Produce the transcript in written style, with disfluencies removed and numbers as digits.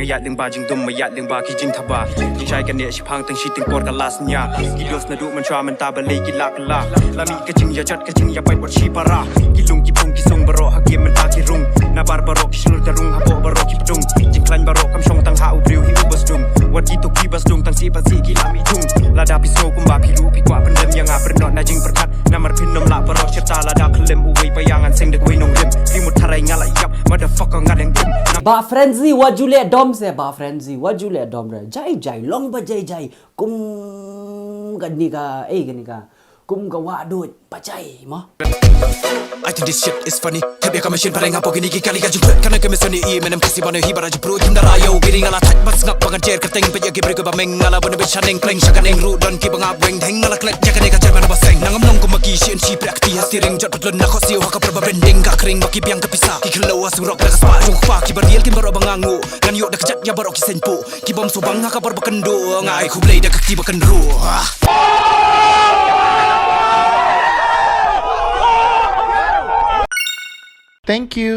ngayat ling ba jing dum mayat ling ba ki jing thaba ki chai kan ne shipang tang shi ting por ka las nya ki dos na du man chwa man ta ba le ki lak la la mi ka jing ya jat ka jing ya pai bot shi para ki lung ki pung ki sung baro ha ki man ta ki rung na bar baro ki shul ta rung ha bo baro ki ptung jing klan baro kam shong tang ha u briu hi u bas dung wat ki to ki bas dung tang si ba si ki la mi tung la da pi so kum ba pi ru pi kwa pen dem yang a per not na jing per khat na mar pin nom la baro chita la da klem u wei pa yang an sing de wei nong rim ri mut tharai ngala yap motherfucker ngadeng dim ba Fren Zy wa jule dom se ba Fren Zy wa jule dom re jai jai long ba jai jai kum gani ka kum ga wa do pa jai mo I think this shit is funny. Tapi aku mesin paling apa gini kali gaji berat. Karena kami seni menem kasih banu hibar aja pro tim darayo giring ala tak bas ngap pangan cer kerteng pejak gibri ke bameng ala banu becaneng pleng shakaneng ru don ki bangap weng deng ala klet jakan eka cerman baseng nangam nong kumaki sien si prakti hasiring jat betlun nak siu haka perba bending ka kering baki biang kepisah ki kelo asurok dak spa jung fa ki bariel ki baro bangangu ngan yo dak jat ya baro ki senpu ki bom subang haka perba kendo ngai ku blei dak ki bakan ru Thank you.